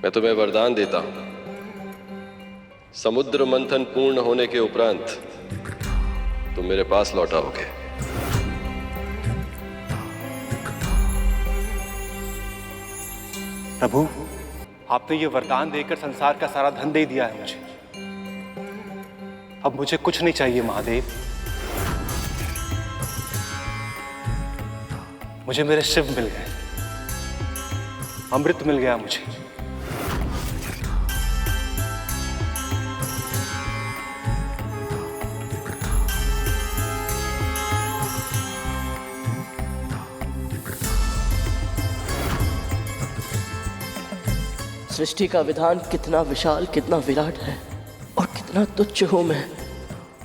मैं तुम्हें वरदान देता हूं, समुद्र मंथन पूर्ण होने के उपरांत तुम मेरे पास लौट आओगे। प्रभु, आपने ये वरदान देकर संसार का सारा धन दे दिया है मुझे। अब मुझे कुछ नहीं चाहिए महादेव। मुझे मेरे शिव मिल गए, अमृत मिल गया मुझे। सृष्टि का विधान कितना विशाल, कितना विराट है और कितना तुच्छ हूं मैं,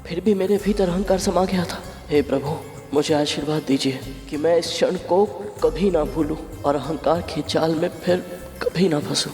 फिर भी मेरे भीतर अहंकार समा गया था। हे प्रभु, मुझे आशीर्वाद दीजिए कि मैं इस क्षण को कभी ना भूलूं और अहंकार के जाल में फिर कभी ना फंसूं।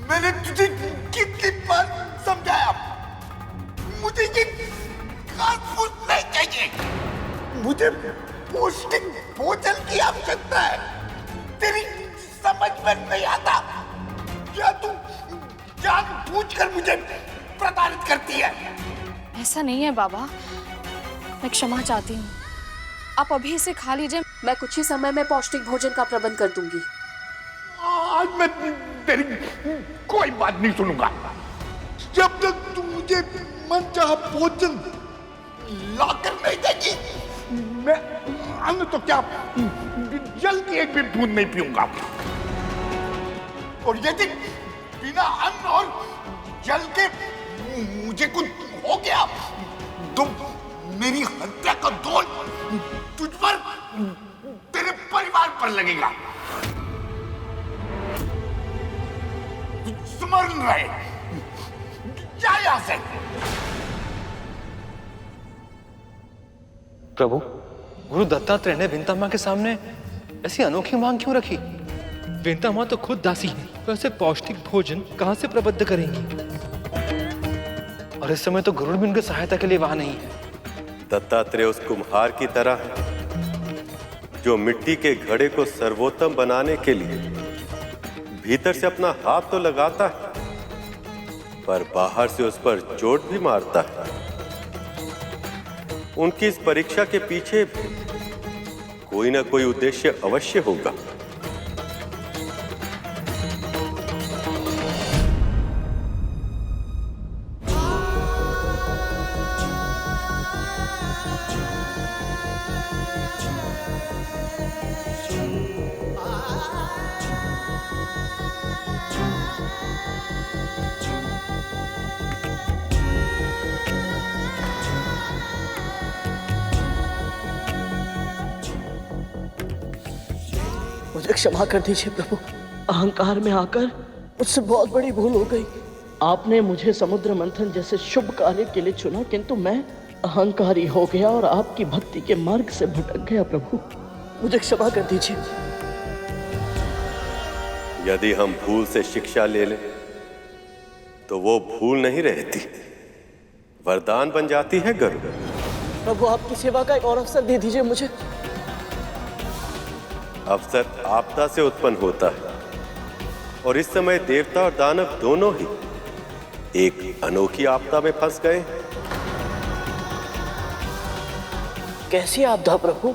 मैंने तुझे कितनी बार समझाया, मुझे ये घास-फूस नहीं चाहिए। मुझे पौष्टिक भोजन की आवश्यकता है। तेरी समझ में नहीं आता क्या? तू जानबूझकर मुझे प्रताड़ित करती है। ऐसा नहीं है बाबा, मैं क्षमा चाहती हूँ। आप अभी इसे खा लीजिए, मैं कुछ ही समय में पौष्टिक भोजन का प्रबंध कर दूंगी। आज मैं तेरी कोई बात नहीं सुनूंगा। जब तक तू मुझे मनचाहा भोजन लाकर नहीं देगी, मैं अन्न तो क्या, जल की एक भी बूंद नहीं पीऊंगा। और यदि बिना अन्न और जल के मुझे कुछ हो गया तो मेरी हत्या का दोष तुझ पर, तेरे परिवार पर लगेगा। स्मरण रहे, जा यहां से। प्रभु, गुरु दत्तात्रेय ने विंता मां के सामने ऐसी अनोखी मांग क्यों रखी? विंता मां तो खुद दासी है, वैसे पौष्टिक भोजन कहां से प्रबद्ध करेंगी? और इस समय तो गरुड़ भी उनकी सहायता के लिए वहां नहीं है। दत्तात्रेय उस कुम्हार की तरह है जो मिट्टी के घड़े को सर्वोत्तम बनाने के लिए भीतर से अपना हाथ तो लगाता है, पर बाहर से उस पर चोट भी मारता है। उनकी इस परीक्षा के पीछे कोई ना कोई उद्देश्य अवश्य होगा। मुझे क्षमा कर दीजिए प्रभु, अहंकार में आकर मुझसे बहुत बड़ी भूल हो गई। आपने मुझे समुद्र मंथन जैसे शुभ कार्य के लिए चुना, किंतु मैं अहंकारी हो गया और आपकी भक्ति के मार्ग से भटक गया। प्रभु, मुझे क्षमा कर दीजिए। यदि हम भूल से शिक्षा ले लें तो वो भूल नहीं रहती, वरदान बन जाती है गरुड़। प्रभु, आपकी सेवा का एक और अवसर दे दीजिए मुझे। अवसर आपदा से उत्पन्न होता है और इस समय देवता और दानव दोनों ही एक अनोखी आपदा में फंस गए। कैसी आपदा प्रभु?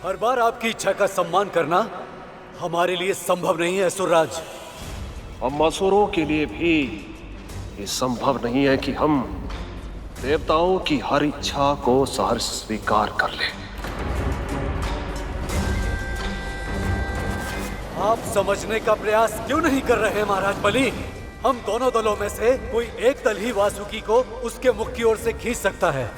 हर बार आपकी इच्छा का सम्मान करना हमारे लिए संभव नहीं है असुरराज। हम असुरों के लिए भी ये संभव नहीं है कि हम देवताओं की हर इच्छा को सहर्ष स्वीकार कर लें। आप समझने का प्रयास क्यों नहीं कर रहे महाराज बलि? हम दोनों दलों में से कोई एक दल ही वासुकी को उसके मुख की ओर से खींच सकता है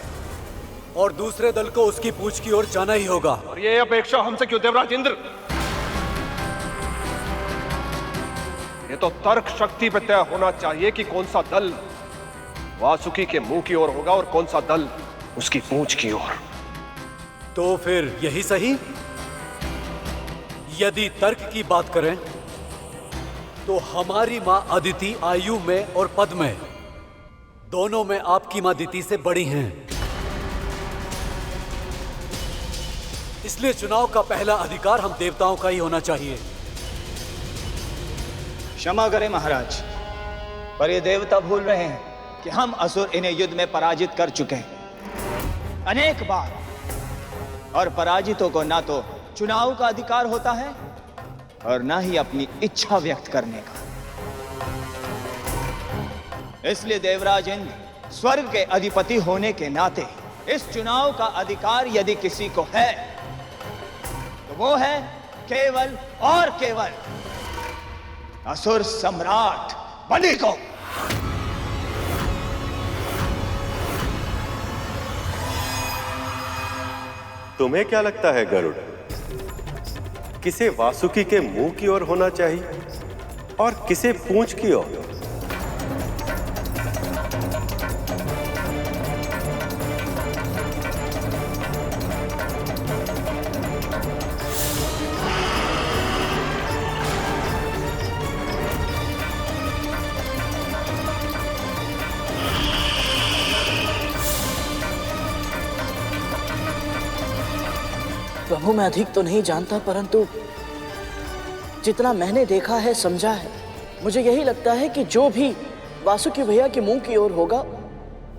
और दूसरे दल को उसकी पूंछ की ओर जाना ही होगा। और ये अपेक्षा हमसे क्यों देवराज इंद्र? ये तो तर्क शक्ति पे तय होना चाहिए कि कौन सा दल वासुकी के मुंह की ओर होगा और कौन सा दल उसकी पूंछ की ओर। तो फिर यही सही? यदि तर्क की बात करें तो हमारी मां अदिति आयु में और पद में दोनों में आपकी मां दिति से बड़ी हैं। इसलिए चुनाव का पहला अधिकार हम देवताओं का ही होना चाहिए। क्षमा करें महाराज, पर ये देवता भूल रहे हैं कि हम असुर इन्हें युद्ध में पराजित कर चुके हैं अनेक बार, और पराजितों को ना तो चुनाव का अधिकार होता है और ना ही अपनी इच्छा व्यक्त करने का। इसलिए देवराज इंद्र स्वर्ग के अधिपति होने के नाते इस चुनाव का अधिकार यदि किसी को है तो वो है केवल और केवल असुर सम्राट बलि को। तुम्हें क्या लगता है गरुड़, किसे वासुकी के मुंह की ओर होना चाहिए और किसे पूंछ की ओर? प्रभु मैं अधिक तो नहीं जानता, परंतु जितना मैंने देखा है समझा है, मुझे यही लगता है कि जो भी वासुकी भैया के मुंह की ओर होगा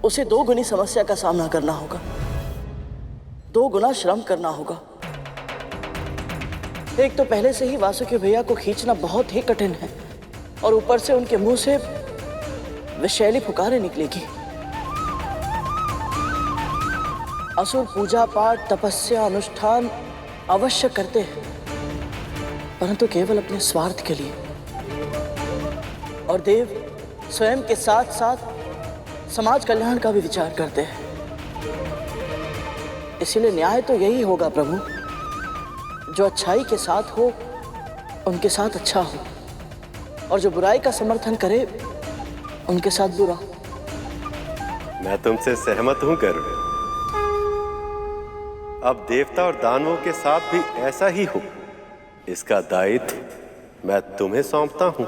उसे 2 गुनी समस्या का सामना करना होगा, 2 गुना श्रम करना होगा। एक तो पहले से ही वासुकी भैया को खींचना बहुत ही कठिन है और ऊपर से उनके मुंह से विषैली पुकारें निकलेगी। असुर पूजा पाठ तपस्या अनुष्ठान अवश्य करते हैं, परंतु केवल अपने स्वार्थ के लिए, और देव स्वयं के साथ साथ समाज कल्याण का भी विचार करते हैं। इसीलिए न्याय तो यही होगा प्रभु, जो अच्छाई के साथ हो उनके साथ अच्छा हो, और जो बुराई का समर्थन करे उनके साथ बुरा। मैं तुमसे सहमत हूं गरुड़। अब देवता और दानवों के साथ भी ऐसा ही हो, इसका दायित्व मैं तुम्हें सौंपता हूं।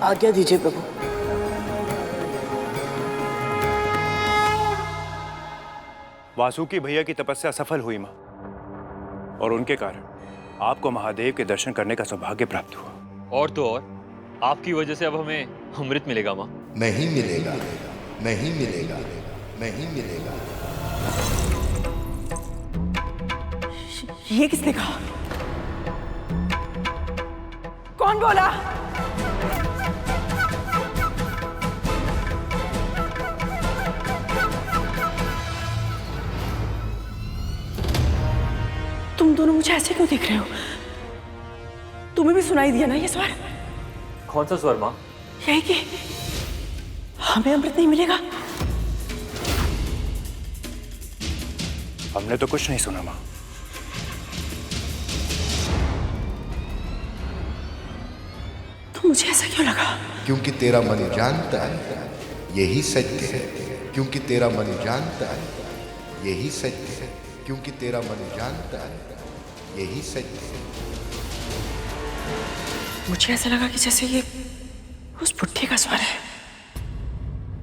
आज्ञा दीजिए प्रभु। वासुकी भैया की तपस्या सफल हुई मां, और उनके कारण आपको महादेव के दर्शन करने का सौभाग्य प्राप्त हुआ। और तो और आपकी वजह से अब हमें अमृत मिलेगा मां। नहीं मिलेगा, नहीं मिलेगा, नहीं मिलेगा। ये किसने कहा? कौन बोला? तुम दोनों मुझे ऐसे क्यों देख रहे हो? तुम्हें भी सुनाई दिया ना ये स्वर? कौन सा स्वर मां? यही कि हमें अमृत नहीं मिलेगा। हमने तो कुछ नहीं सुना मां। तो मुझे ऐसा क्यों लगा? क्योंकि तेरा मन जानता है यही सत्य है, क्योंकि तेरा मन जानता है यही सत्य है, क्योंकि तेरा मन जानता है यही सत्य है। मुझे ऐसा लगा कि जैसे ये उस बुढ़ी का स्वर है।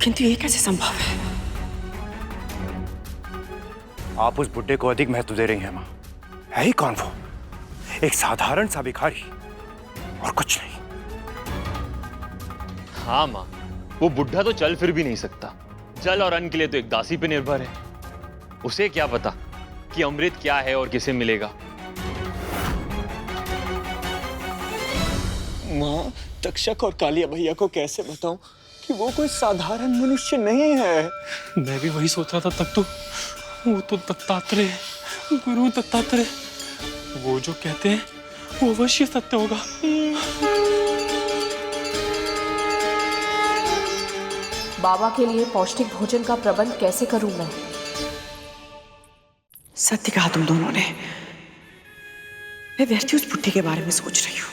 किंतु ये कैसे संभव है? आप उस बुड्ढे को अधिक महत्व दे रही हैं माँ। है ही कौन वो? एक साधारण सा भिखारी और कुछ नहीं। हाँ माँ, वो बुढ़ा तो चल फिर भी नहीं सकता। जल और अन्न के लिए तो एक दासी पे निर्भर है। उसे क्या पता कि अमृत क्या है और किसे मिलेगा। माँ, तक्षक और कालिया भैया को कैसे बताऊं कि वो कोई साधारण मनुष्य नहीं है। मैं भी वही सोच रहा था तब तो। वो तो दत्तात्रेय, गुरु दत्तात्रेय, वो जो कहते हैं वो अवश्य सत्य होगा। बाबा के लिए पौष्टिक भोजन का प्रबंध कैसे करूं मैं? सत्य कहा तुम दोनों ने। मैं व्यर्थ उस बुढ़े के बारे में सोच रही हूँ।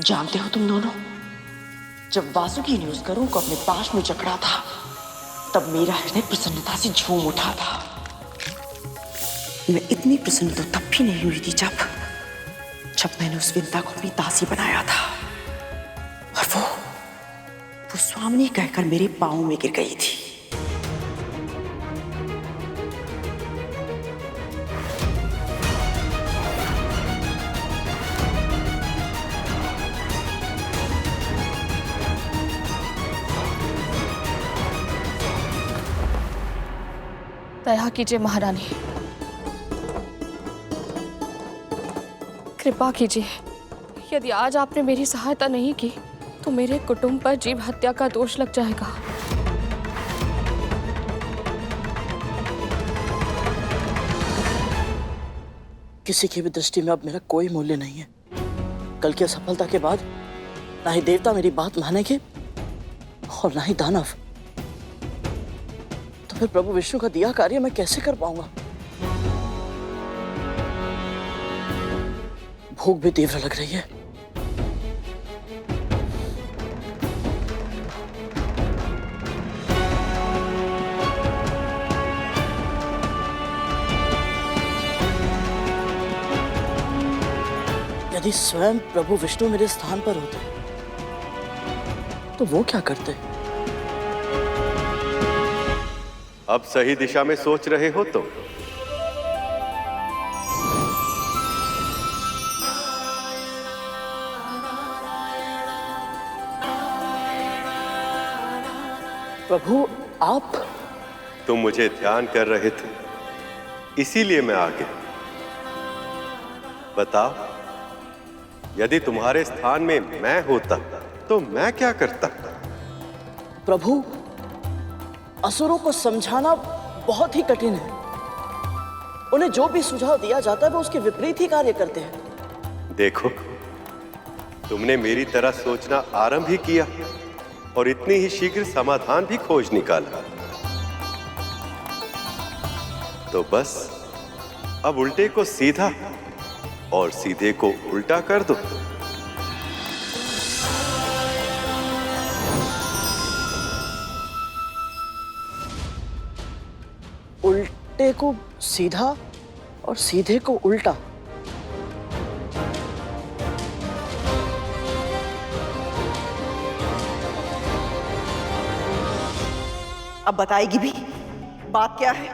जानते हो तुम दोनों, जब वासुकी ने उस गरुड़ को अपने पास में जकड़ा था, तब मेरा हृदय प्रसन्नता से झूम उठा था। मैं इतनी प्रसन्न तो तब भी नहीं हुई थी जब मैंने उस विंता को अपनी दासी बनाया था और वो स्वामिनी कहकर मेरे पांव में गिर गई थी। दया कीजिए महारानी, कृपा कीजिए। यदि आज आपने मेरी सहायता नहीं की तो मेरे कुटुंब पर जीव हत्या का दोष लग जाएगा। किसी की भी दृष्टि में अब मेरा कोई मूल्य नहीं है। कल की असफलता के बाद ना ही देवता मेरी बात मानेंगे और ना ही दानव। तो फिर प्रभु विष्णु का दिया कार्य मैं कैसे कर पाऊंगा? भूख भी तीव्र लग रही है। यदि स्वयं प्रभु विष्णु मेरे स्थान पर होते तो वो क्या करते? अब सही दिशा में सोच रहे हो तो प्रभु आप? तुम मुझे ध्यान कर रहे थे, इसीलिए मैं आ गया। बताओ, यदि तुम्हारे स्थान में मैं होता तो मैं क्या करता? प्रभु, असुरों को समझाना बहुत ही कठिन है। उन्हें जो भी सुझाव दिया जाता है वो उसके विपरीत ही कार्य करते हैं। देखो, तुमने मेरी तरह सोचना आरंभ ही किया और इतनी ही शीघ्र समाधान भी खोज निकाला। तो बस अब उल्टे को सीधा और सीधे को उल्टा कर दो। उल्टे को सीधा और सीधे को उल्टा। अब बताएगी भी बात क्या है?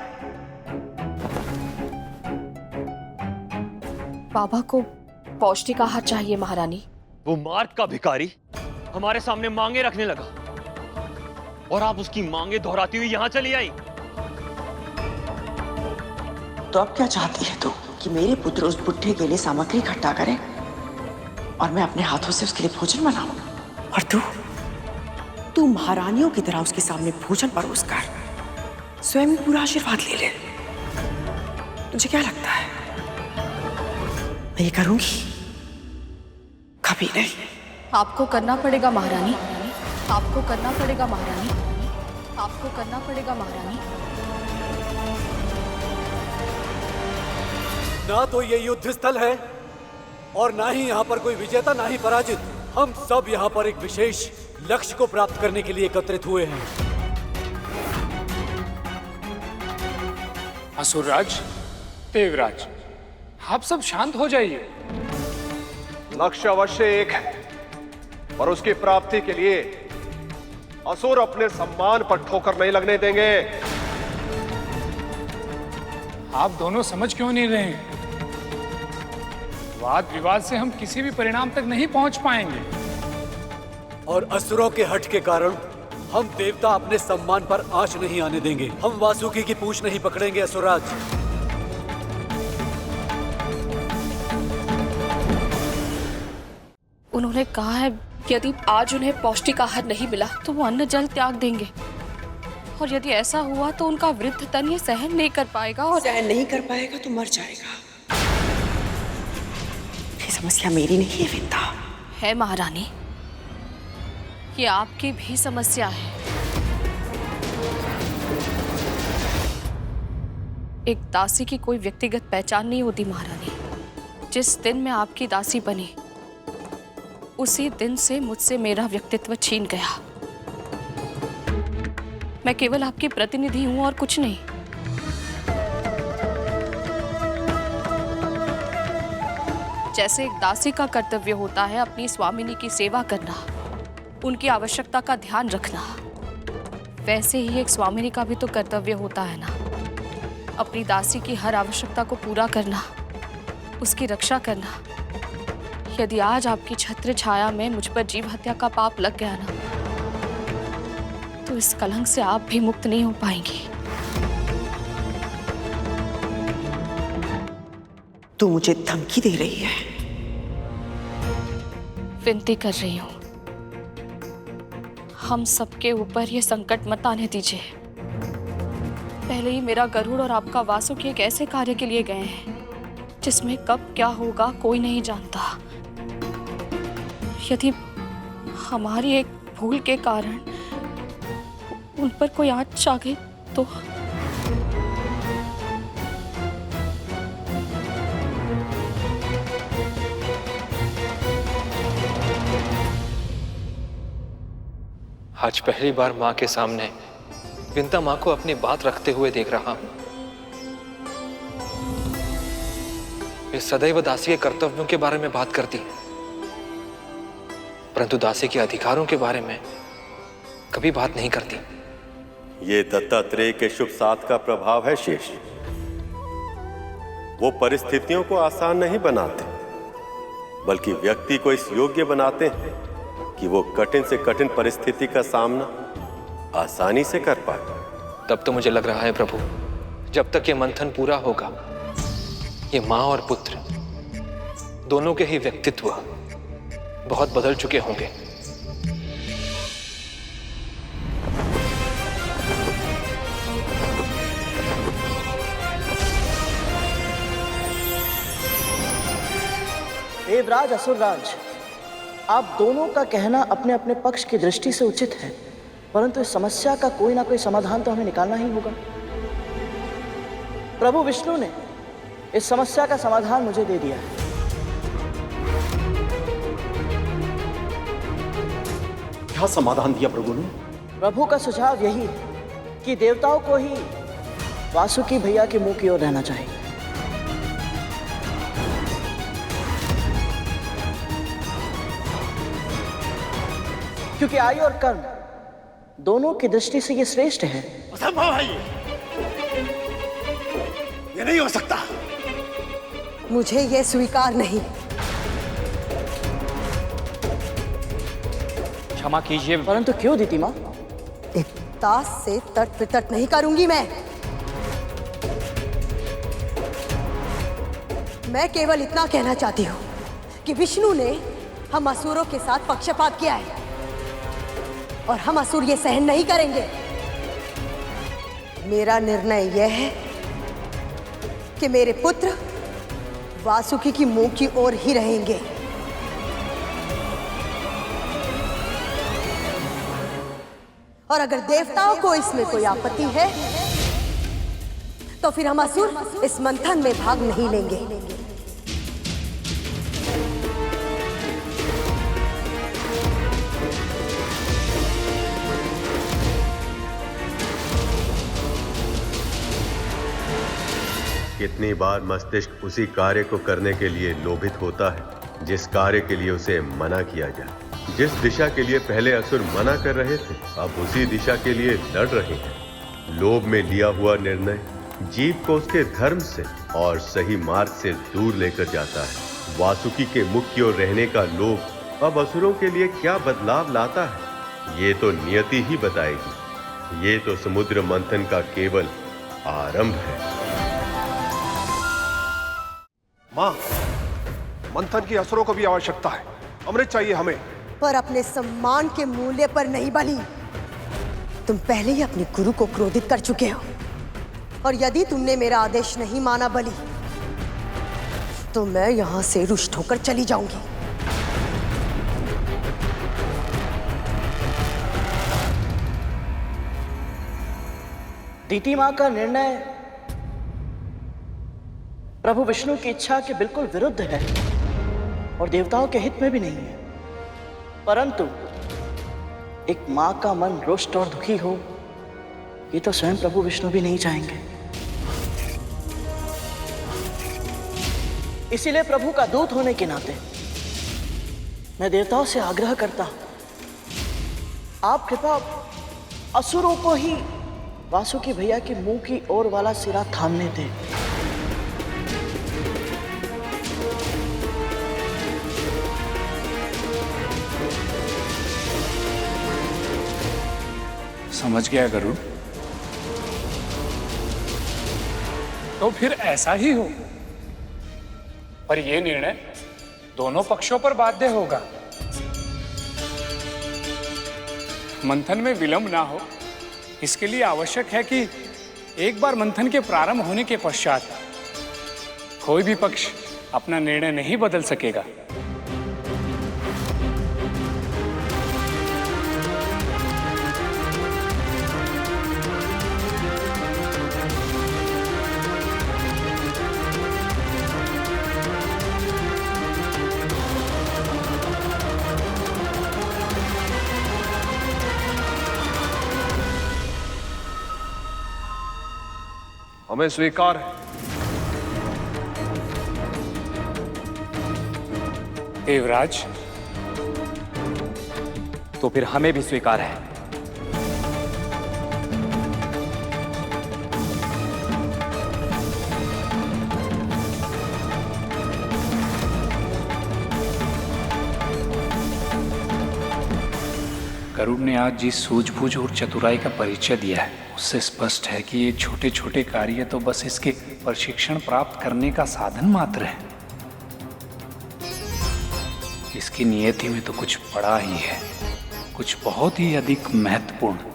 बाबा को पौष्टिक आहार चाहिए महारानी। वो मार्ग का भिखारी हमारे सामने मांगे रखने लगा और आप उसकी मांगे दोहराती हुई यहाँ चली आई। तो अब क्या चाहती है तू? कि मेरे पुत्र उस बुढ़े के लिए सामग्री इकट्ठा करे और मैं अपने हाथों से उसके लिए भोजन बनाऊं? और तू महारानियों की तरह उसके सामने भोजन परोस कर स्वयं ही पूरा आशीर्वाद ले ले। तुझे क्या लगता है मैं ये करूंगी? कभी नहीं। आपको करना पड़ेगा महारानी, आपको करना पड़ेगा महारानी, आपको करना पड़ेगा महारानी। ना तो ये युद्ध स्थल है और ना ही यहाँ पर कोई विजेता, ना ही पराजित। हम सब यहाँ पर एक विशेष लक्ष्य को प्राप्त करने के लिए एकत्रित हुए हैं। असुरराज, देवराज, आप सब शांत हो जाइए। लक्ष्य अवश्य एक है, पर उसकी प्राप्ति के लिए असुर अपने सम्मान पर ठोकर नहीं लगने देंगे। आप दोनों समझ क्यों नहीं रहे हैं? वाद विवाद से हम किसी भी परिणाम तक नहीं पहुंच पाएंगे। और असुरों के हट के कारण हम देवता अपने सम्मान पर आंच नहीं आने देंगे। हम वासुकी की पूंछ नहीं पकड़ेंगे असुराज। उन्होंने कहा है यदि आज उन्हें पौष्टिक आहार नहीं मिला तो वो अन्न जल त्याग देंगे, और यदि ऐसा हुआ तो उनका वृद्ध तन ये सहन नहीं कर पाएगा, और सहन नहीं कर पाएगा तो मर जाएगा। ये समस्या मेरी नहीं है विंता। है महारानी, ये आपकी भी समस्या है। एक दासी की कोई व्यक्तिगत पहचान नहीं होती महारानी। जिस दिन मैं आपकी दासी बनी उसी दिन से मुझसे मेरा व्यक्तित्व छीन गया। मैं केवल आपकी प्रतिनिधि हूं और कुछ नहीं। जैसे एक दासी का कर्तव्य होता है अपनी स्वामिनी की सेवा करना, उनकी आवश्यकता का ध्यान रखना, वैसे ही एक स्वामिनी का भी तो कर्तव्य होता है ना, अपनी दासी की हर आवश्यकता को पूरा करना, उसकी रक्षा करना। यदि आज आपकी छत्र छाया में मुझ पर जीव हत्या का पाप लग गया ना, तो इस कलंक से आप भी मुक्त नहीं हो पाएंगी। तू मुझे धमकी दे रही है? विनती कर रही हूं, हम सबके ऊपर ये संकट मत आने दीजिए। पहले ही मेरा गरुड़ और आपका वासुकी एक ऐसे कार्य के लिए गए हैं जिसमें कब क्या होगा कोई नहीं जानता। यदि हमारी एक भूल के कारण उन पर कोई आंच आ गई तो आज पहली बार माँ के सामने विंता माँ को अपनी बात रखते हुए देख रहा हूं। वे सदैव दासी के कर्तव्यों के बारे में बात करती है, परंतु दासी के अधिकारों के बारे में कभी बात नहीं करती। ये दत्तात्रेय के शुभ साथ का प्रभाव है शेष। वो परिस्थितियों को आसान नहीं बनाते, बल्कि व्यक्ति को इस योग्य बनाते हैं कि वो कठिन से कठिन परिस्थिति का सामना आसानी से कर पाए। तब तो मुझे लग रहा है प्रभु, जब तक ये मंथन पूरा होगा ये माँ और पुत्र दोनों के ही व्यक्तित्व बहुत बदल चुके होंगे। देवराज असुरराज, आप दोनों का कहना अपने अपने पक्ष की दृष्टि से उचित है, परंतु इस समस्या का कोई ना कोई समाधान तो हमें निकालना ही होगा। प्रभु विष्णु ने इस समस्या का समाधान मुझे दे दिया है। क्या समाधान दिया प्रभु ने? प्रभु का सुझाव यही है कि देवताओं को ही वासुकी भैया के मुंह की ओर रहना चाहिए। क्योंकि आयु और कर्म दोनों की दृष्टि से ये श्रेष्ठ है। असंभव है ये नहीं हो सकता। मुझे ये स्वीकार नहीं। क्षमा कीजिए, परंतु क्यों दीदी माँ? एक दास से तट पितट नहीं करूंगी मैं केवल इतना कहना चाहती हूँ कि विष्णु ने हम असुरों के साथ पक्षपात किया है और हम असुर ये सहन नहीं करेंगे। मेरा निर्णय यह है कि मेरे पुत्र वासुकी की मुंह की ओर ही रहेंगे। और अगर देवताओं को इसमें कोई आपत्ति है तो फिर हम असुर इस मंथन में भाग नहीं लेंगे। कितनी बार मस्तिष्क उसी कार्य को करने के लिए लोभित होता है जिस कार्य के लिए उसे मना किया जाए। जिस दिशा के लिए पहले असुर मना कर रहे थे, अब उसी दिशा के लिए लड़ रहे हैं। लोभ में लिया हुआ निर्णय जीव को उसके धर्म से और सही मार्ग से दूर लेकर जाता है। वासुकी के मुख की ओर रहने का लोभ अब असुरों के लिए क्या बदलाव लाता है, ये तो नियति ही बताएगी। ये तो समुद्र मंथन का केवल आरंभ है। मां, मंथन की असुरों को भी आवश्यकता है। अमृत चाहिए हमें। पर अपने सम्मान के मूल्य पर नहीं बलि। तुम पहले ही अपने गुरु को क्रोधित कर चुके हो, और यदि तुमने मेरा आदेश नहीं माना बलि, तो मैं यहां से रुष्ट होकर चली जाऊंगी। दीति मां का निर्णय प्रभु विष्णु की इच्छा के बिल्कुल विरुद्ध है और देवताओं के हित में भी नहीं है। परंतु एक मां का मन रुष्ट और दुखी हो, ये तो स्वयं प्रभु विष्णु भी नहीं चाहेंगे। इसीलिए प्रभु का दूत होने के नाते मैं देवताओं से आग्रह करता हूं, आप कृपा असुरों को ही वासुकी भैया के मुंह की ओर वाला सिरा थामने दें। समझ गया गरुड़। तो फिर ऐसा ही हो, पर यह निर्णय दोनों पक्षों पर बाध्य होगा। मंथन में विलंब ना हो, इसके लिए आवश्यक है कि एक बार मंथन के प्रारंभ होने के पश्चात कोई भी पक्ष अपना निर्णय नहीं बदल सकेगा। हमें स्वीकार है। देवराज, तो फिर हमें भी स्वीकार है। गरुड़ ने आज जिस सूझबूझ और चतुराई का परिचय दिया है, उससे स्पष्ट है कि ये छोटे छोटे कार्य तो बस इसके प्रशिक्षण प्राप्त करने का साधन मात्र है। इसकी नियति में तो कुछ बड़ा ही है, कुछ बहुत ही अधिक महत्वपूर्ण।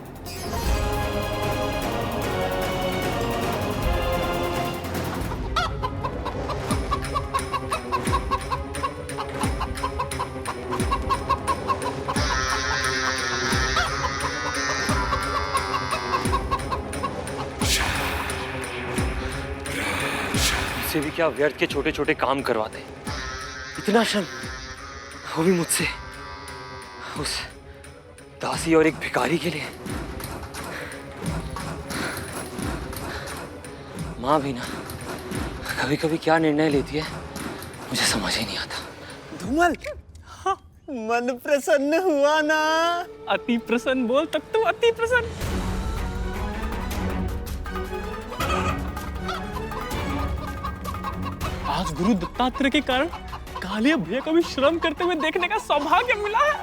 से भी क्या व्यर्थ के छोटे छोटे काम करवाते, इतना श्रम, वो भी मुझसे, उस दासी और एक भिखारी के लिए। माँ भी ना कभी कभी क्या निर्णय लेती है मुझे समझ ही नहीं आता। धूमल, मन प्रसन्न हुआ ना? अति प्रसन्न बोल, तब तो अति प्रसन्न। आज गुरु दत्तात्रेय के कारण कालिया भैया को भी श्रम करते हुए देखने का सौभाग्य मिला है।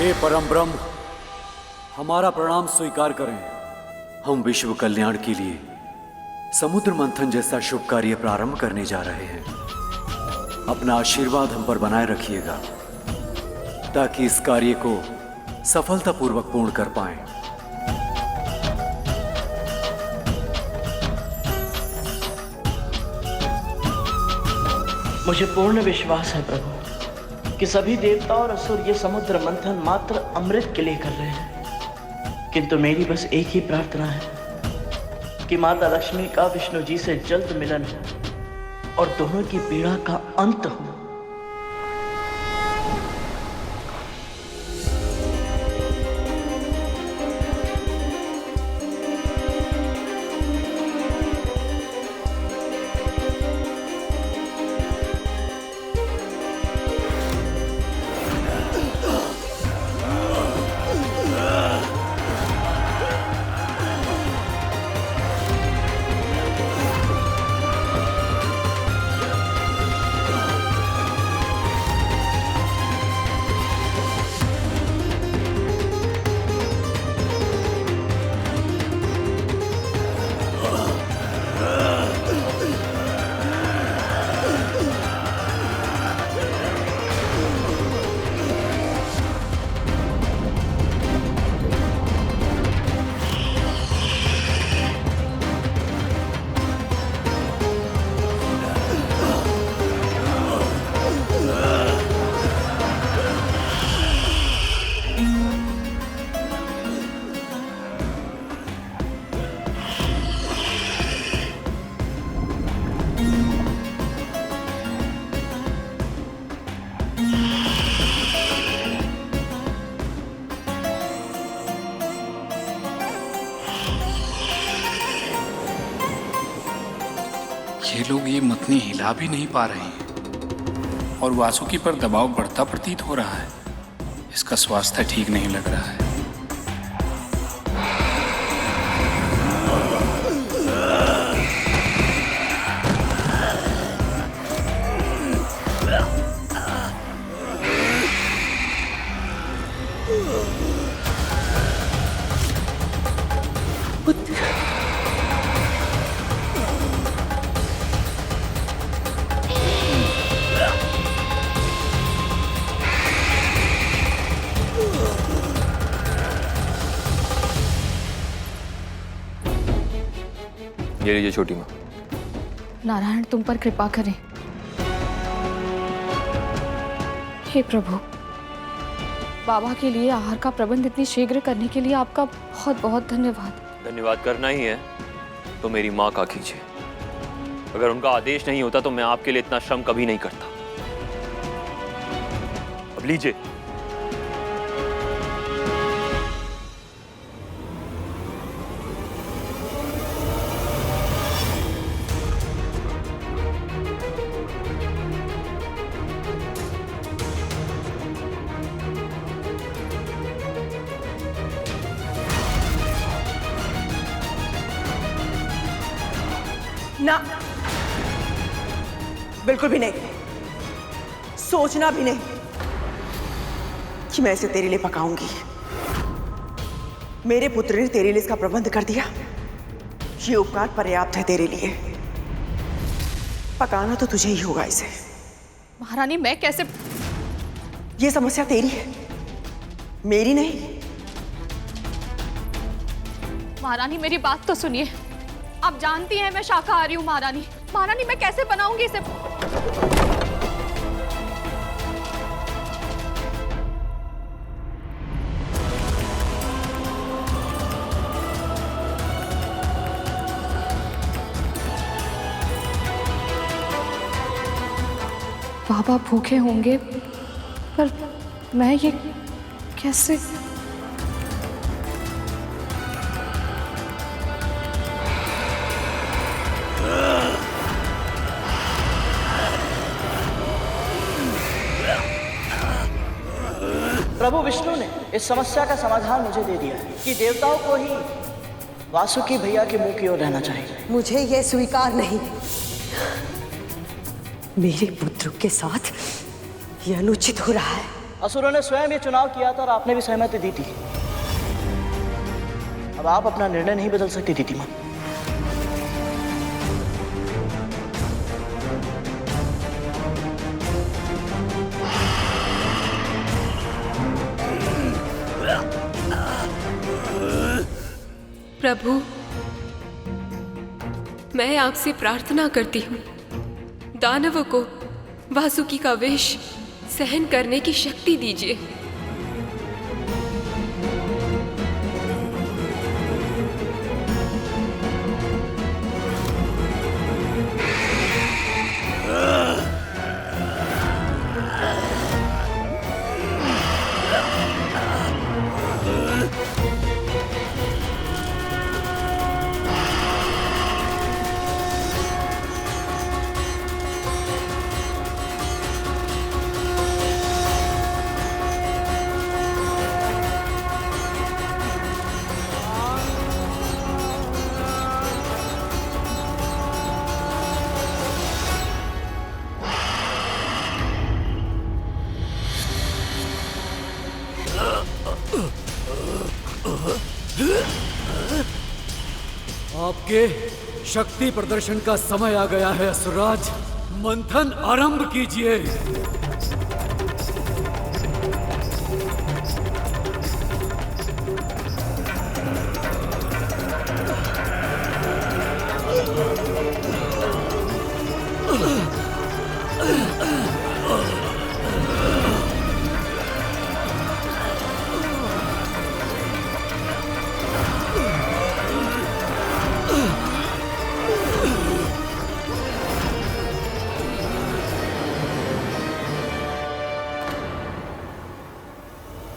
हे परम ब्रह्म, हमारा प्रणाम स्वीकार करें। हम विश्व कल्याण के लिए समुद्र मंथन जैसा शुभ कार्य प्रारंभ करने जा रहे हैं। अपना आशीर्वाद हम पर बनाए रखिएगा ताकि इस कार्य को सफलतापूर्वक पूर्ण कर पाएं। मुझे पूर्ण विश्वास है प्रभु कि सभी देवता और असुर ये समुद्र मंथन मात्र अमृत के लिए कर रहे हैं, किंतु मेरी बस एक ही प्रार्थना है कि माता लक्ष्मी का विष्णु जी से जल्द मिलन हो और दोनों की पीड़ा का अंत हो। ये लोग ये मतनी हिला भी नहीं पा रहे हैं और वासुकी पर दबाव बढ़ता प्रतीत हो रहा है। इसका स्वास्थ्य ठीक नहीं लग रहा है। ये लीजिए छोटी माँ। नारायण तुम पर कृपा करें। हे प्रभु, बाबा के लिए आहार का प्रबंध इतनी शीघ्र करने के लिए आपका बहुत बहुत धन्यवाद। धन्यवाद करना ही है तो मेरी माँ का कीजिए। अगर उनका आदेश नहीं होता तो मैं आपके लिए इतना श्रम कभी नहीं करता। अब लीजिए। ना, बिल्कुल भी नहीं। सोचना भी नहीं कि मैं इसे तेरे लिए पकाऊंगी। मेरे पुत्र ने तेरे लिए इसका प्रबंध कर दिया। ये उपकार पर्याप्त है तेरे लिए। पकाना तो तुझे ही होगा इसे। महारानी मैं कैसे? ये समस्या तेरी है, मेरी नहीं। महारानी मेरी बात तो सुनिए। आप जानती हैं मैं शाकाहारी हूँ महारानी। महारानी मैं कैसे बनाऊंगी इसे? बाबा भूखे होंगे पर मैं ये कैसे? प्रभु विष्णु ने इस समस्या का समाधान मुझे दे दिया है कि देवताओं को ही वासुकी भैया के मुंह की ओर रहना चाहिए। मुझे यह स्वीकार नहीं। मेरे पुत्र के साथ यह अनुचित हो रहा है। असुरों ने स्वयं ये चुनाव किया था और आपने भी सहमति दी थी। अब आप अपना निर्णय नहीं बदल सकती दीदी माँ। प्रभु, मैं आपसे प्रार्थना करती हूँ, दानवों को वासुकी का वेश सहन करने की शक्ति दीजिए। आपके शक्ति प्रदर्शन का समय आ गया है असुरराज। मंथन आरंभ कीजिए।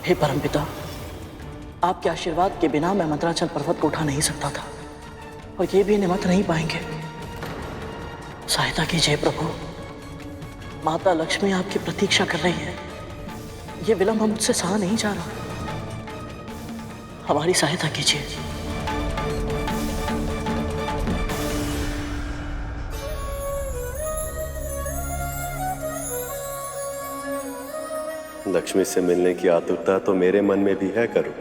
हे परमपिता, आपके आशीर्वाद के बिना मैं मंदराचल पर्वत को उठा नहीं सकता था और ये भी निमत नहीं पाएंगे। सहायता कीजिए प्रभु। माता लक्ष्मी आपकी प्रतीक्षा कर रही है। ये विलंब मुझसे सहा नहीं जा रहा। हमारी सहायता कीजिए। लक्ष्मी से मिलने की आतुरता तो मेरे मन में भी है करो।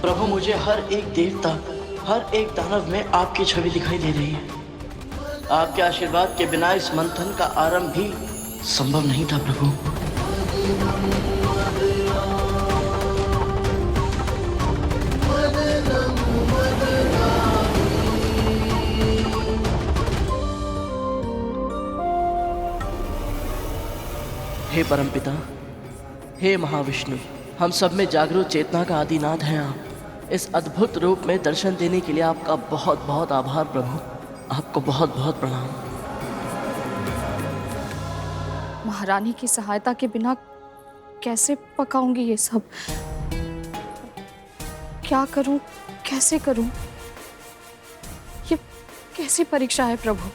प्रभु, मुझे हर एक देवता, हर एक दानव में आपकी छवि दिखाई दे रही है। आपके आशीर्वाद के बिना इस मंथन का आरंभ भी संभव नहीं था प्रभु। हे परमपिता, हे महाविष्णु, हम सब में जागरूक चेतना का आदिनाथ हैं आप। इस अद्भुत रूप में दर्शन देने के लिए आपका बहुत बहुत आभार प्रभु। आपको बहुत बहुत प्रणाम। महारानी की सहायता के बिना कैसे पकाऊंगी ये सब? क्या करूं, कैसे करूं? कैसी परीक्षा है प्रभु?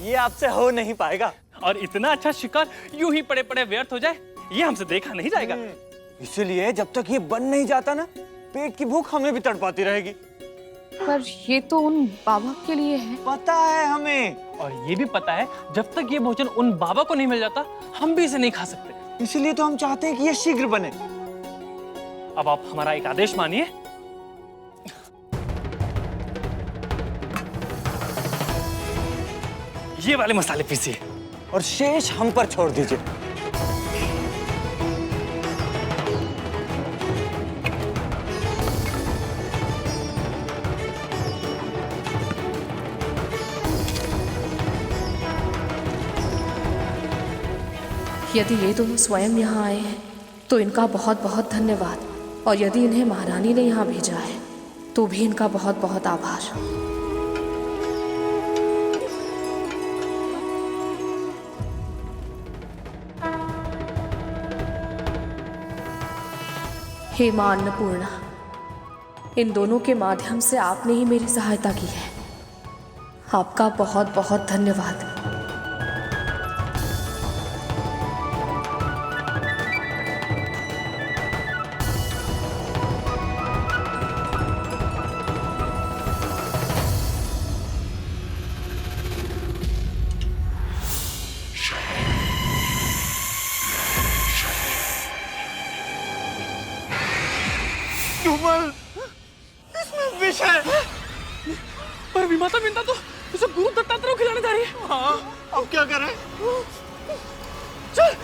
ये आपसे हो नहीं पाएगा, और इतना अच्छा शिकार यूं ही पड़े पड़े व्यर्थ हो जाए, ये हमसे देखा नहीं जाएगा। इसीलिए जब तक ये बन नहीं जाता ना, पेट की भूख हमें भी तड़पाती रहेगी। पर ये तो उन बाबा के लिए है। पता है हमें, और ये भी पता है जब तक ये भोजन उन बाबा को नहीं मिल जाता, हम भी इसे नहीं खा सकते। इसीलिए तो हम चाहते हैं कि ये शीघ्र बने। अब आप हमारा एक आदेश मानिए। ये वाले मसाले पीसिए और शेष हम पर छोड़ दीजिए। यदि ये दोनों स्वयं यहाँ आए हैं तो इनका बहुत बहुत धन्यवाद, और यदि इन्हें महारानी ने यहाँ भेजा है तो भी इनका बहुत बहुत आभार। हे मां अन्नपूर्णा, इन दोनों के माध्यम से आपने ही मेरी सहायता की है। आपका बहुत बहुत धन्यवाद। इसमें विष है। पर विमाता बिंदा तो इसे गुरु दत्तात्रेय को खिलाने जा रही है। हाँ, अब क्या करें? चल।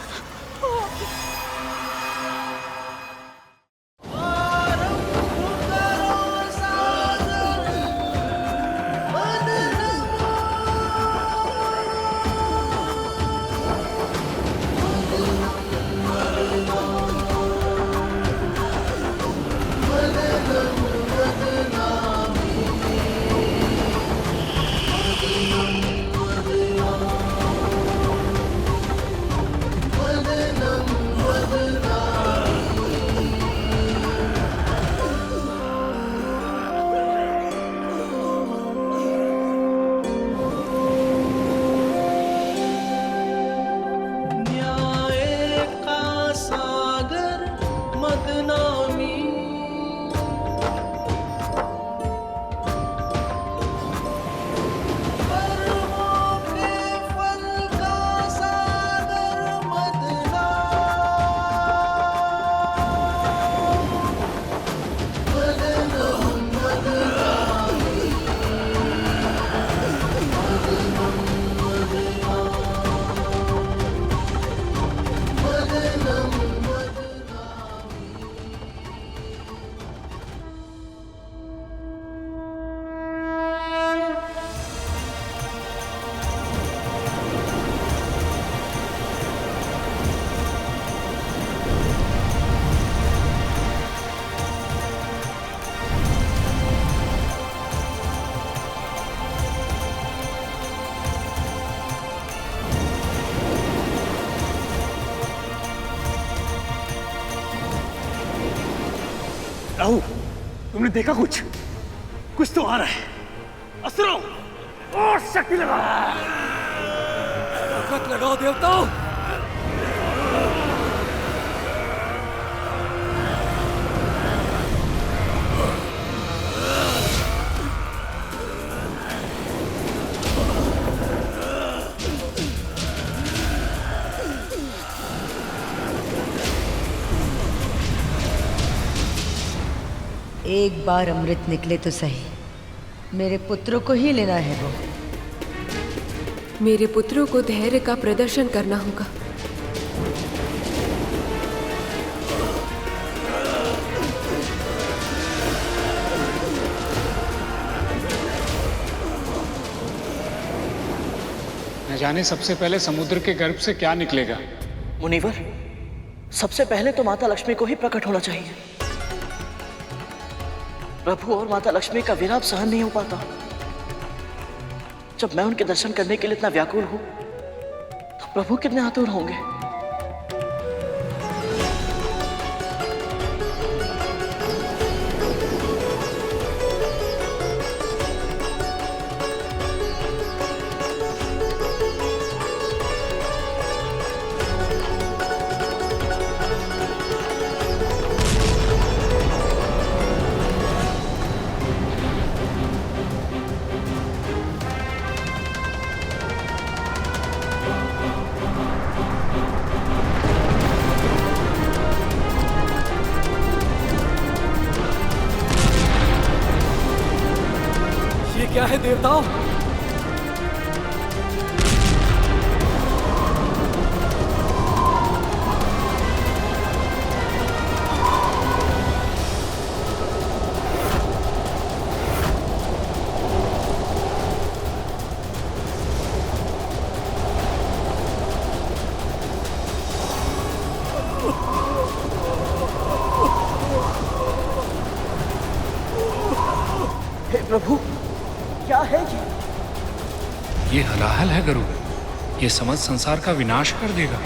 राहु, तुमने देखा कुछ? कुछ तो आ रहा है। असुरों, और शक्ति लगाओ। ताकत लगाओ देवताओं। एक बार अमृत निकले तो सही, मेरे पुत्रों को ही लेना है। वो मेरे पुत्रों को धैर्य का प्रदर्शन करना होगा। न जाने सबसे पहले समुद्र के गर्भ से क्या निकलेगा। मुनिवर, सबसे पहले तो माता लक्ष्मी को ही प्रकट होना चाहिए। प्रभु और माता लक्ष्मी का विलाप सहन नहीं हो पाता। जब मैं उनके दर्शन करने के लिए इतना व्याकुल हूं, तो प्रभु कितने आतुर होंगे। क्या है देवताओं? हे प्रभु, क्या है ये हलाहल है गुरु, ये समझ संसार का विनाश कर देगा।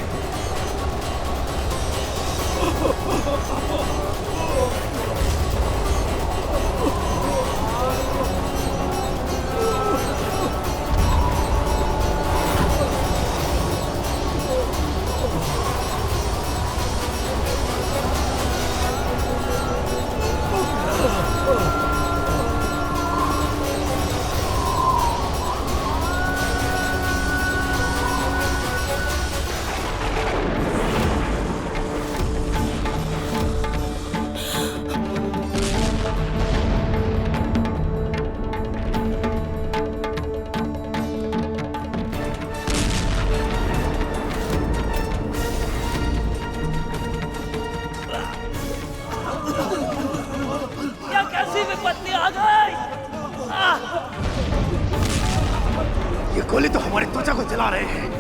ये गोले तो हमारी त्वचा को जला रहे हैं।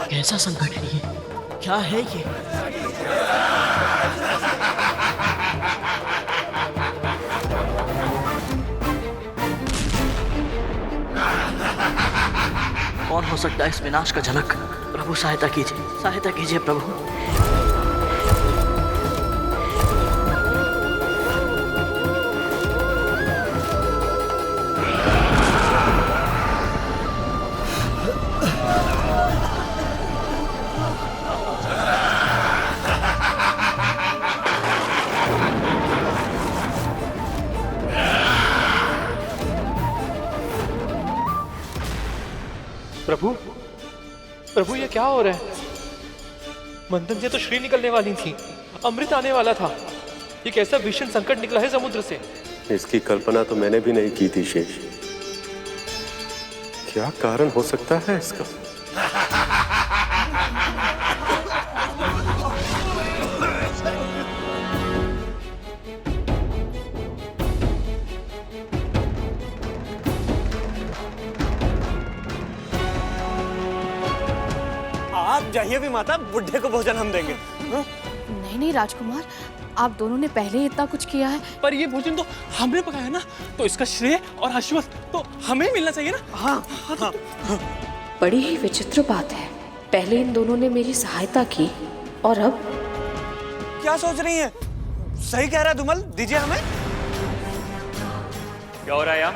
कैसा संकट है ये? क्या है ये? कौन हो सकता है इस विनाश का जनक? प्रभु सहायता कीजिए प्रभु। प्रभु ये क्या हो रहा है? मंथन से तो श्री निकलने वाली थी, अमृत आने वाला था। ये कैसा भीषण संकट निकला है समुद्र से? इसकी कल्पना तो मैंने भी नहीं की थी शेष। क्या कारण हो सकता है इसका? आप जाइए भी माता, बुढ़े को भोजन हम देंगे। नहीं राजकुमार, आप दोनों ने पहले ही इतना कुछ किया है। पर ये भोजन तो हमने पकाया ना, तो इसका श्रेय और आशीर्वाद तो हमें मिलना चाहिए ना। हाँ। बड़ी ही विचित्र बात है, पहले इन दोनों ने मेरी सहायता की और अब क्या सोच रही हैं? सही कह रहा है धूमल, दीजिए हमें। क्या हो रहा है यहाँ?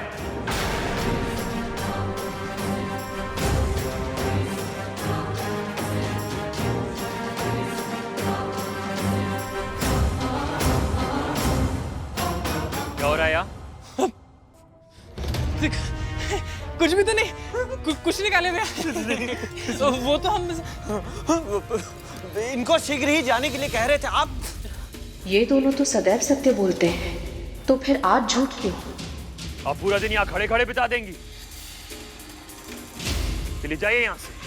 क्या हो रहा है यहाँ? कुछ भी तो नहीं, कुछ निकाले हुए। तो वो तो हम इनको शीघ्र ही जाने के लिए कह रहे थे आप। ये दोनों तो सदैव सत्य बोलते हैं, तो फिर आज झूठ क्यों? आप पूरा दिन यहाँ खड़े खड़े बिता देंगी? चलिए जाइए यहाँ से।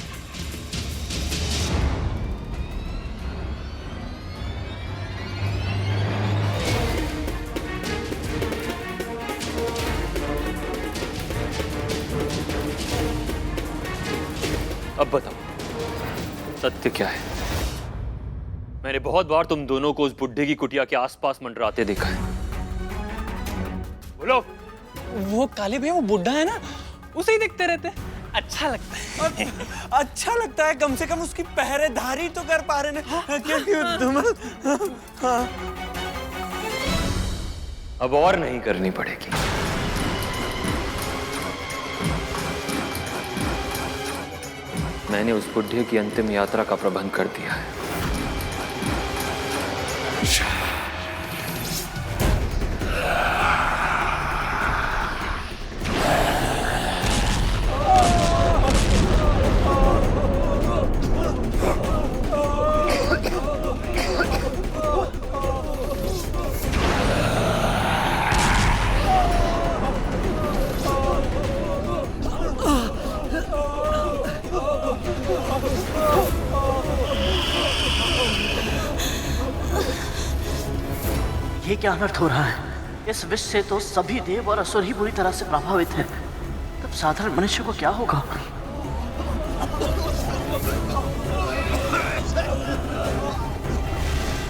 अब बताओ सत्य क्या है? मैंने बहुत बार तुम दोनों को उस बुड्ढे की कुटिया के आसपास मंडराते देखा है। बोलो। वो काले भैया, वो बुढ़ा है ना, उसे ही देखते रहते हैं। अच्छा लगता है। अच्छा लगता है, कम से कम उसकी पहरेदारी तो कर पा रहे हैं। क्योंकि धूमल अब और नहीं करनी पड़ेगी। मैंने उस बुढ़े की अंतिम यात्रा का प्रबंध कर दिया है। ये क्या अनर्थ हो रहा है? इस विष से तो सभी देव और असुर ही बुरी तरह से प्रभावित हैं। तब साधारण मनुष्य को क्या होगा?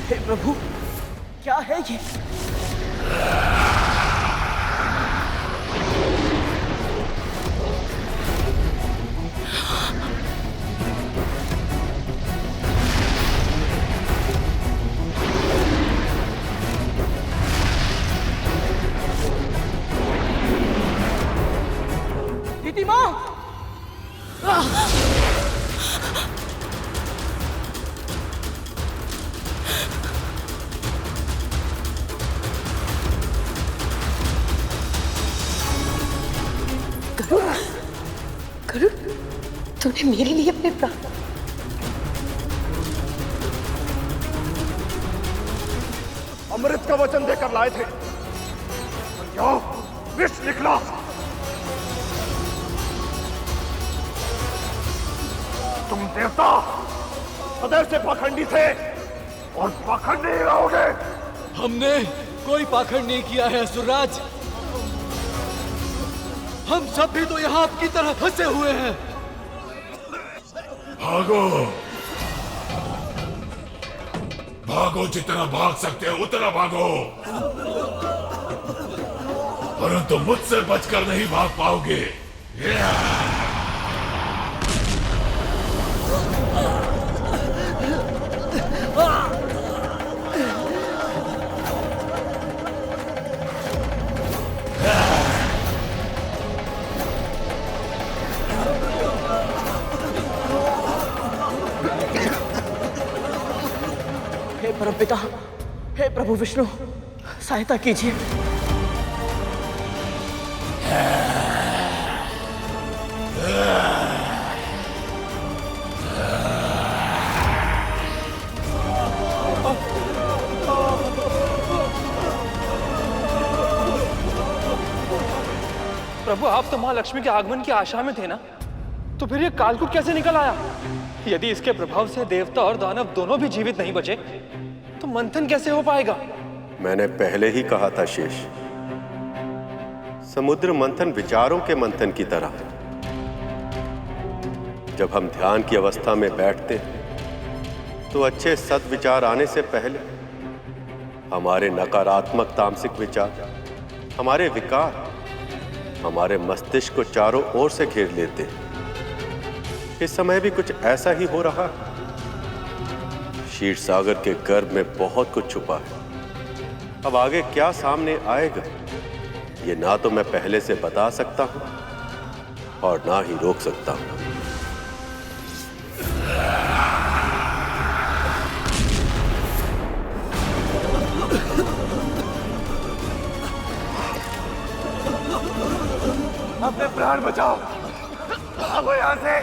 हे प्रभु, क्या है ये? दीदी माँ! गरुड़, तूने मेरे लिए अपने प्राण अमृत का वचन देकर लाए थे, क्या विष निकला? तुम देवता सदैव से पाखंडी थे और पाखंडी ही रहोगे। हमने कोई पाखंड नहीं किया है असुरराज। हम सब भी तो यहाँ आपकी तरह फंसे हुए हैं। भागो, भागो, जितना भाग सकते हो उतना भागो, परंतु मुझसे बचकर नहीं भाग पाओगे। हे परमपिता, हे प्रभु विष्णु, सहायता कीजिए। प्रभु, आप तो महालक्ष्मी के आगमन की आशा में थे ना, तो फिर ये कालकूट कैसे निकल आया? यदि इसके प्रभाव से देवता और दानव दोनों भी जीवित नहीं बचे, तो मंथन कैसे हो पाएगा? मैंने पहले ही कहा था शेष, समुद्र मंथन विचारों के मंथन की तरह है। जब हम ध्यान की अवस्था में बैठते तो अच्छे सद्विचार आने से पहले हमारे नकारात्मक तामसिक विचार, हमारे विकार, हमारे मस्तिष्क को चारों ओर से घेर लेते हैं। इस समय भी कुछ ऐसा ही हो रहा है। क्षीर सागर के गर्भ में बहुत कुछ छुपा है। अब आगे क्या सामने आएगा, ये ना तो मैं पहले से बता सकता हूं और ना ही रोक सकता हूं। अपने प्राण बचाओ, भागो यहां से।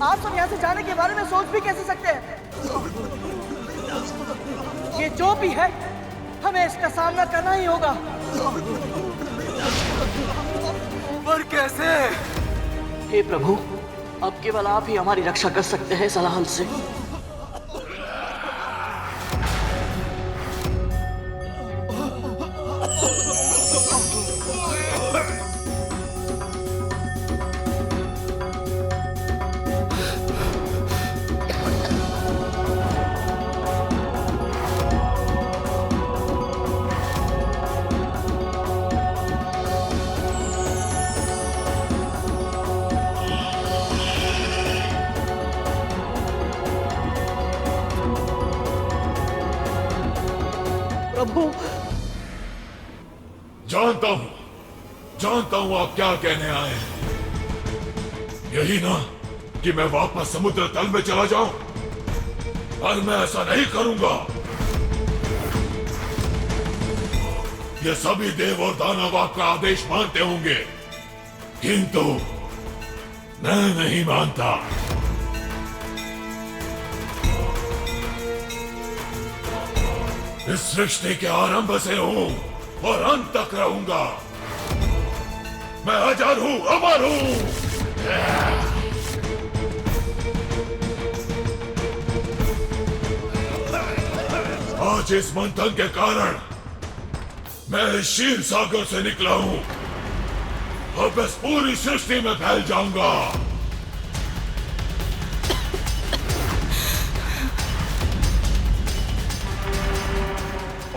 आप सब यहाँ से जाने के बारे में सोच भी कैसे सकते हैं? ये जो भी है, हमें इसका सामना करना ही होगा। पर कैसे? हे प्रभु, अब केवल आप ही हमारी रक्षा कर सकते हैं सलाहन से। जानता हूं आप क्या कहने आए हैं। यही ना कि मैं वापस समुद्र तल में चला जाऊं, पर मैं ऐसा नहीं करूंगा। ये सभी देव और दानव आपका आदेश मानते होंगे, किंतु मैं नहीं मानता। इस सृष्टि के आरंभ से हूं और अंत तक रहूंगा। मैं अजर हूं, अमर हूं। आज इस मंथन के कारण मैं इस क्षीर सागर से निकला हूं, अब इस पूरी सृष्टि में फैल जाऊंगा।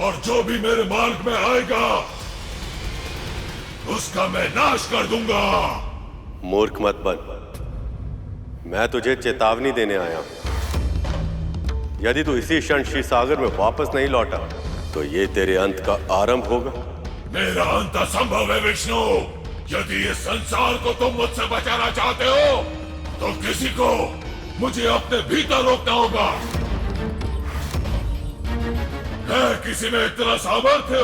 और जो भी मेरे मार्ग में आएगा उसका मैं नाश कर दूंगा। मूर्ख मत बन, मैं तुझे चेतावनी देने आया हूं। यदि तू इसी क्षण क्षीर सागर में वापस नहीं लौटा तो ये तेरे अंत का आरंभ होगा। मेरा अंत असंभव है विष्णु। यदि इस संसार को तुम मुझसे बचाना चाहते हो तो किसी को मुझे अपने भीतर रोकना होगा। है किसी में इतना सामर्थ्य?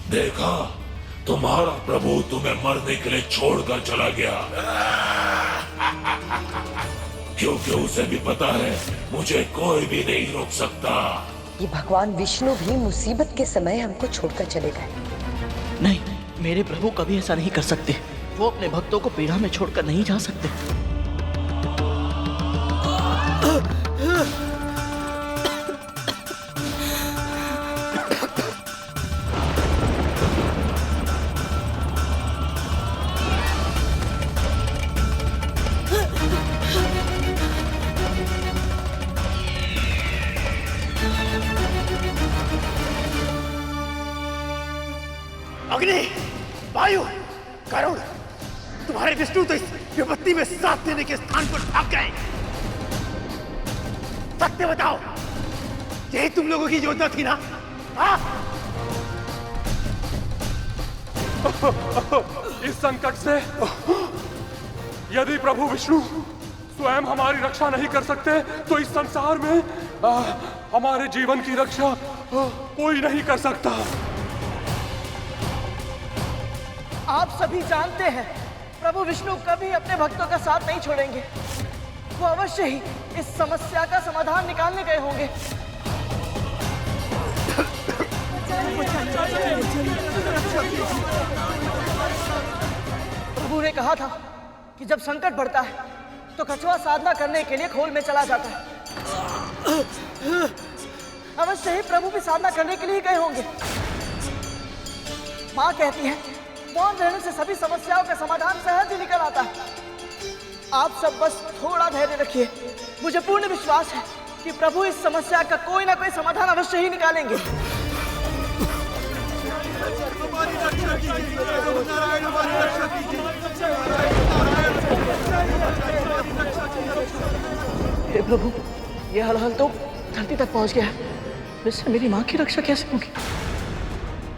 देखा, तुम्हारा प्रभु तुम्हें मरने के लिए छोड़कर चला गया, क्योंकि उसे भी पता है मुझे कोई भी नहीं रोक सकता। ये भगवान विष्णु भी मुसीबत के समय हमको छोड़कर चले गए। नहीं, मेरे प्रभु कभी ऐसा नहीं कर सकते। वो अपने भक्तों को पीड़ा में छोड़कर नहीं जा सकते। अग्नि, वायु, करुण, तुम्हारे विष्णु तो इस विपत्ति में साथ देने के स्थान पर भाग गए। सत्य बताओ, यही तुम लोगों की योजना थी ना? इस संकट से यदि प्रभु विष्णु स्वयं हमारी रक्षा नहीं कर सकते तो इस संसार में हमारे जीवन की रक्षा कोई नहीं कर सकता। आप सभी जानते हैं प्रभु विष्णु कभी अपने भक्तों का साथ नहीं छोड़ेंगे। वो अवश्य ही इस समस्या का समाधान निकालने गए होंगे। प्रभु ने कहा था कि जब संकट बढ़ता है तो कछुआ साधना करने के लिए खोल में चला जाता है। अवश्य ही प्रभु भी साधना करने के लिए गए होंगे। माँ कहती है मौन रहने से सभी समस्याओं का समाधान सहज ही निकल आता है। आप सब बस थोड़ा धैर्य रखिए। मुझे पूर्ण विश्वास है कि प्रभु इस समस्या का कोई ना कोई समाधान अवश्य ही निकालेंगे। हे प्रभु, ये हाल तो धरती तक पहुंच गया है। इससे मेरी माँ की रक्षा कैसे होगी?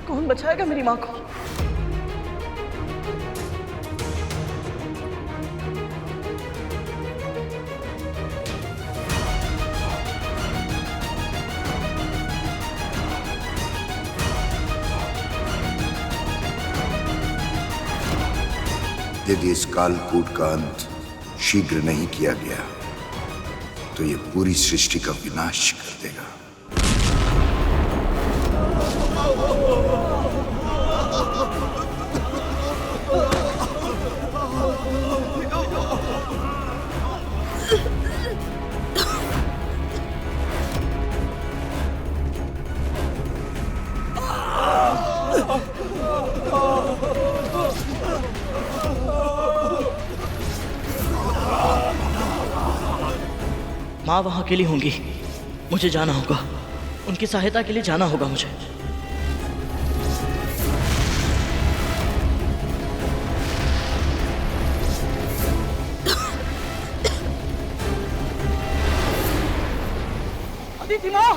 कौन बचाएगा मेरी माँ को? यदि इस कालकूट का अंत शीघ्र नहीं किया गया तो ये पूरी सृष्टि का विनाश कर देगा। माँ वहां अकेली होंगी। मुझे जाना होगा, उनकी सहायता के लिए जाना होगा मुझे। अदिति माँ!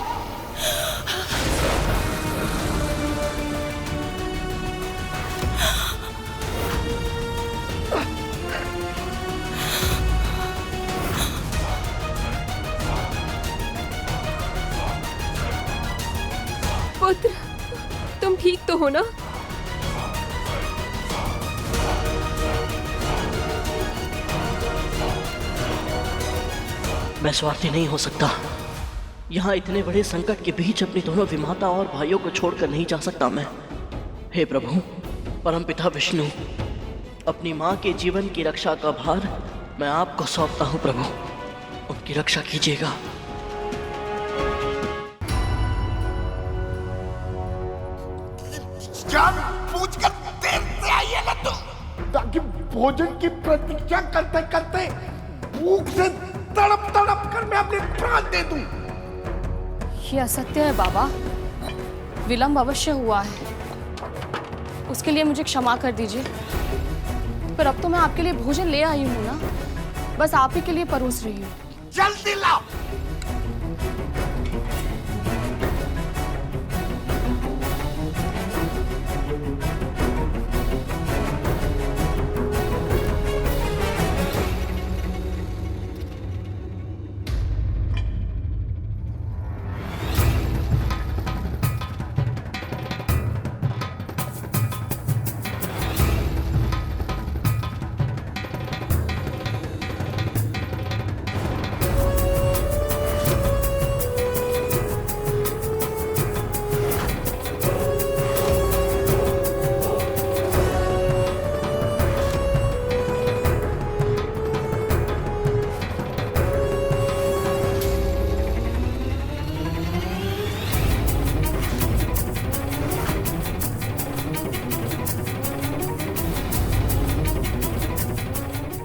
पुत्र, तुम ठीक तो हो ना? मैं स्वार्थी नहीं हो सकता। यहाँ इतने बड़े संकट के बीच अपनी दोनों विमाता और भाइयों को छोड़कर नहीं जा सकता मैं। हे प्रभु, परमपिता विष्णु, अपनी माँ के जीवन की रक्षा का भार मैं आपको सौंपता हूँ प्रभु। उनकी रक्षा कीजिएगा। जान पूछ कर देर से आइए ना तुम, ताकि भोजन की प्रतीक्षा करते करते भूख से तड़प तड़प कर मैं अपने प्राण दे दूं। ये असत्य है बाबा, विलंब अवश्य हुआ है, उसके लिए मुझे क्षमा कर दीजिए। पर अब तो मैं आपके लिए भोजन ले आई हूँ ना, बस आप ही के लिए परोस रही हूँ। जल्दी लाओ।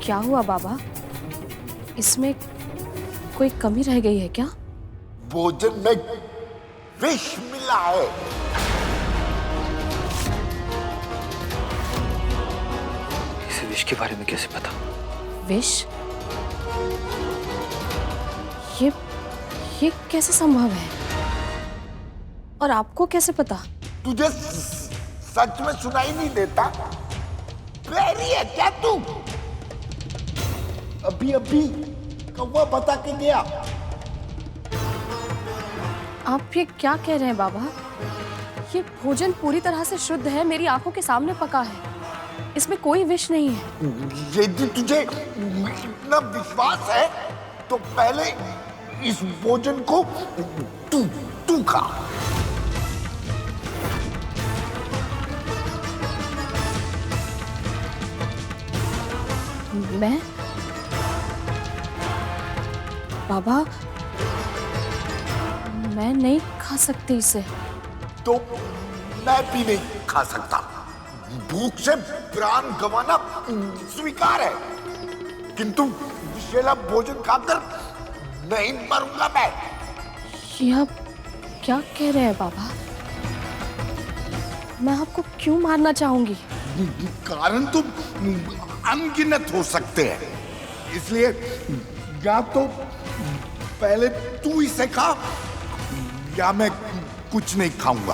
क्या हुआ बाबा, इसमें कोई कमी रह गई है क्या? भोजन में विष मिला है। इसे विष के बारे में कैसे पता? विष? ये कैसे संभव है? और आपको कैसे पता? तुझे सच में सुनाई नहीं देता? बैरी है क्या तू? अभी अभी कौवा बता के गया। आप ये क्या कह रहे हैं बाबा? ये भोजन पूरी तरह से शुद्ध है, मेरी आंखों के सामने पका है, इसमें कोई विष नहीं है। यदि तुझे इतना विश्वास है तो पहले इस भोजन को तू खा। मैं? बाबा, मैं नहीं खा सकती इसे। तो मैं भी नहीं खा सकता। भूख से प्राण गंवाना स्वीकार है, किंतु विषैला भोजन खाकर नहीं मरूंगा मैं। ये आप क्या कह रहे हैं बाबा? मैं आपको क्यों मारना चाहूंगी? कारण तो अनगिनत हो सकते हैं, इसलिए या तो पहले तू इसे खा या मैं कुछ नहीं खाऊंगा।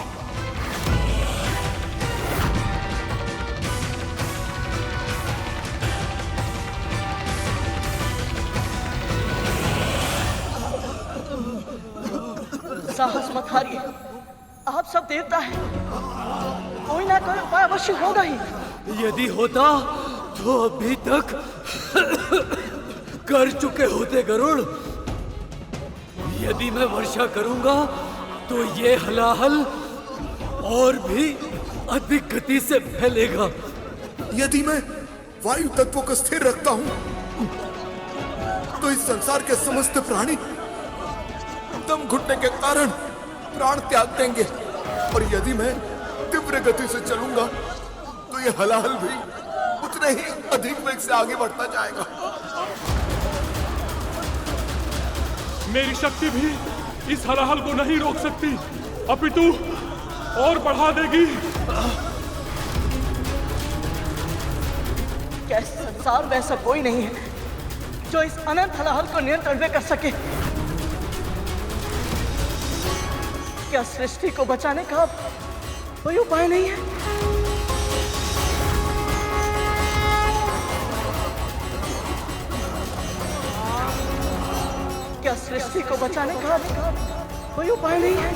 साहस मत हारिए, आप सब देवता हैं, कोई ना कोई उपाय अवश्य होगा ही। यदि होता तो अभी तक कर चुके होते गरुड़। यदि मैं वर्षा करूंगा तो ये हलाहल और भी अधिक गति से फैलेगा। यदि मैं वायु तत्वों को स्थिर रखता हूं तो इस संसार के समस्त प्राणी दम घुटने के कारण प्राण त्याग देंगे, और यदि मैं तीव्र गति से चलूंगा तो ये हलाहल भी उतने ही अधिक वेग से आगे बढ़ता जाएगा। मेरी शक्ति भी इस हलाहल को नहीं रोक सकती, अपितु और बढ़ा देगी। क्या इस संसार में ऐसा कोई नहीं है जो इस अनंत हलाहल को नियंत्रण में कर सके? क्या सृष्टि को बचाने का कोई उपाय नहीं है? क्या सृष्टि को बचाने का कोई उपाय नहीं है?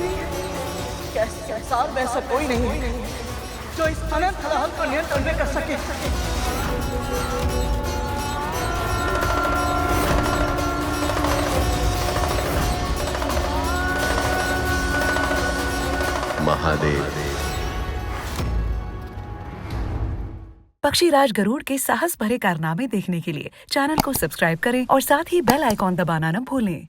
क्या इस संसार में ऐसा कोई नहीं है जो इस अनंत हलाहल को नियंत्रण में कर सके? महादेव। पक्षीराज गरुड़ के साहस भरे कारनामे देखने के लिए चैनल को सब्सक्राइब करें और साथ ही बेल आइकॉन दबाना न भूलें।